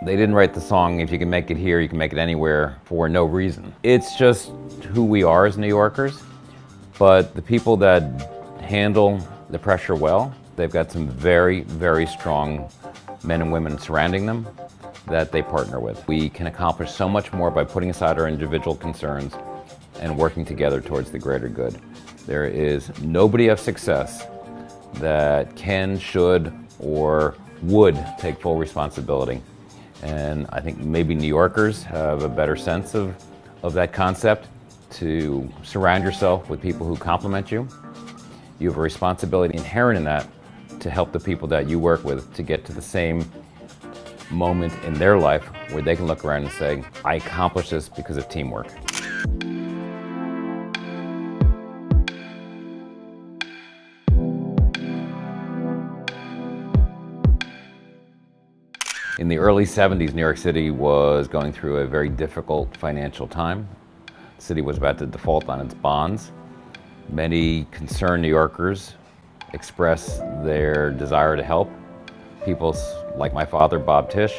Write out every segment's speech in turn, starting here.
They didn't write the song, if you can make it here, you can make it anywhere, for no reason. It's just who we are as New Yorkers, but the people that handle the pressure well, they've got some very, very strong men and women surrounding them that they partner with. We can accomplish so much more by putting aside our individual concerns and working together towards the greater good. There is nobody of success that can, should, or would take full responsibility. And I think maybe New Yorkers have a better sense of that concept, to surround yourself with people who compliment you. You have a responsibility inherent in that to help the people that you work with to get to the same moment in their life where they can look around and say, I accomplished this because of teamwork. In the early 70s, New York City was going through a very difficult financial time. The city was about to default on its bonds. Many concerned New Yorkers expressed their desire to help. People like my father, Bob Tisch,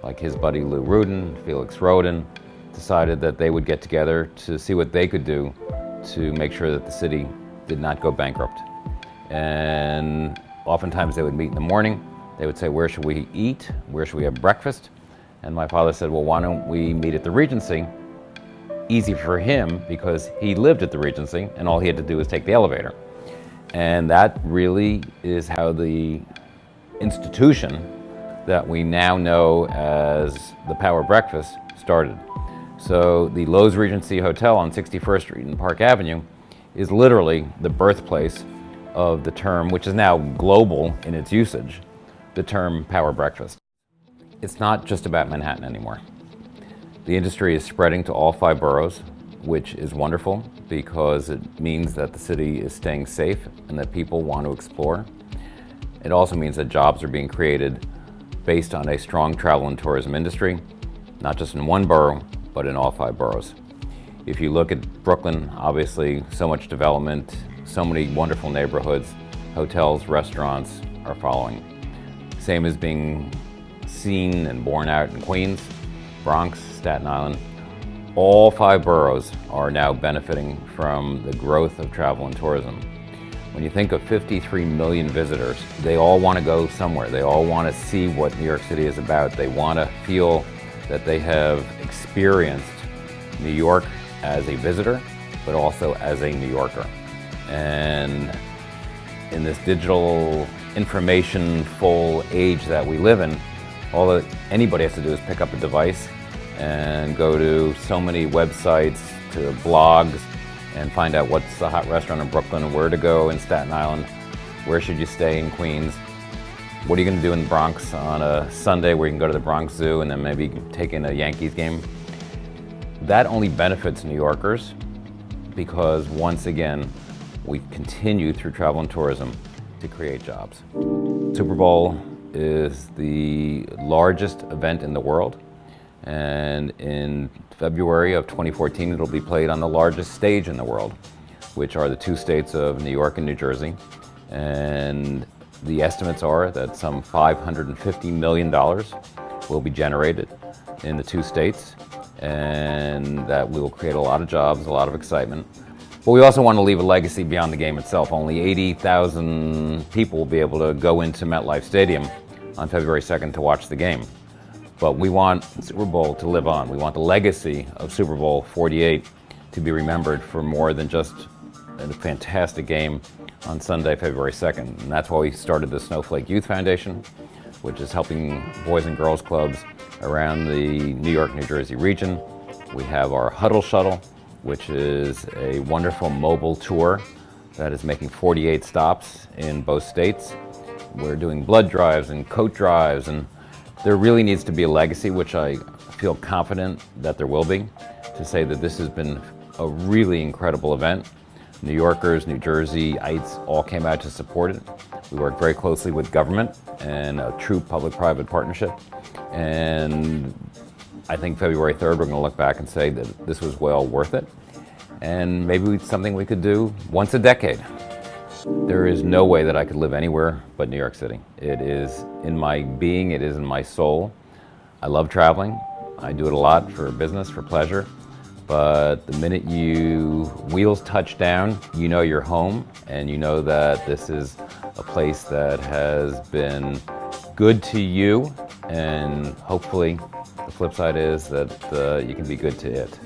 like his buddy Lou Rudin, Felix Rodin, decided that they would get together to see what they could do to make sure that the city did not go bankrupt. And oftentimes they would meet in the morning. They would say, where should we eat? Where should we have breakfast? And my father said, well, why don't we meet at the Regency? Easy for him because he lived at the Regency and all he had to do was take the elevator. And that really is how the institution that we now know as the Power Breakfast started. So the Lowe's Regency Hotel on 61st Street and Park Avenue is literally the birthplace of the term, which is now global in its usage, the term Power Breakfast. It's not just about Manhattan anymore. The industry is spreading to all 5 boroughs, which is wonderful because it means that the city is staying safe and that people want to explore. It also means that jobs are being created based on a strong travel and tourism industry, not just in one borough, but in all 5 boroughs. If you look at Brooklyn, obviously so much development, so many wonderful neighborhoods, hotels, restaurants are following. Same is being seen and borne out in Queens, Bronx, Staten Island. All 5 boroughs are now benefiting from the growth of travel and tourism. When you think of 53 million visitors, they all want to go somewhere. They all want to see what New York City is about. They want to feel that they have experienced New York as a visitor, but also as a New Yorker. And in this digital information-full age that we live in, all that anybody has to do is pick up a device and go to so many websites, to blogs, and find out what's the hot restaurant in Brooklyn, where to go in Staten Island, where should you stay in Queens, what are you going to do in the Bronx on a Sunday where you can go to the Bronx Zoo and then maybe take in a Yankees game. That only benefits New Yorkers because, once again, we continue through travel and tourism to create jobs. Super Bowl is the largest event in the world, and in February of 2014 it'll be played on the largest stage in the world, which are the 2 states of New York and New Jersey. And the estimates are that some $550 million will be generated in the 2 states, and that will create a lot of jobs, a lot of excitement. But we also want to leave a legacy beyond the game itself. Only 80,000 people will be able to go into MetLife Stadium on February 2nd to watch the game. But we want Super Bowl to live on. We want the legacy of Super Bowl 48 to be remembered for more than just a fantastic game on Sunday, February 2nd. And that's why we started the Snowflake Youth Foundation, which is helping boys and girls clubs around the New York, New Jersey region. We have our Huddle Shuttle, which is a wonderful mobile tour that is making 48 stops in both states. We're doing blood drives and coat drives, and there really needs to be a legacy, which I feel confident that there will be, to say that this has been a really incredible event. New Yorkers, New Jerseyites all came out to support it. We worked very closely with government and a true public-private partnership. And I think February 3rd, we're going to look back and say that this was well worth it. And maybe it's something we could do once a decade. There is no way that I could live anywhere but New York City. It is in my being, it is in my soul. I love traveling. I do it a lot for business, for pleasure. But the minute wheels touch down, you know you're home, and you know that this is a place that has been good to you, and hopefully the flip side is that you can be good to it.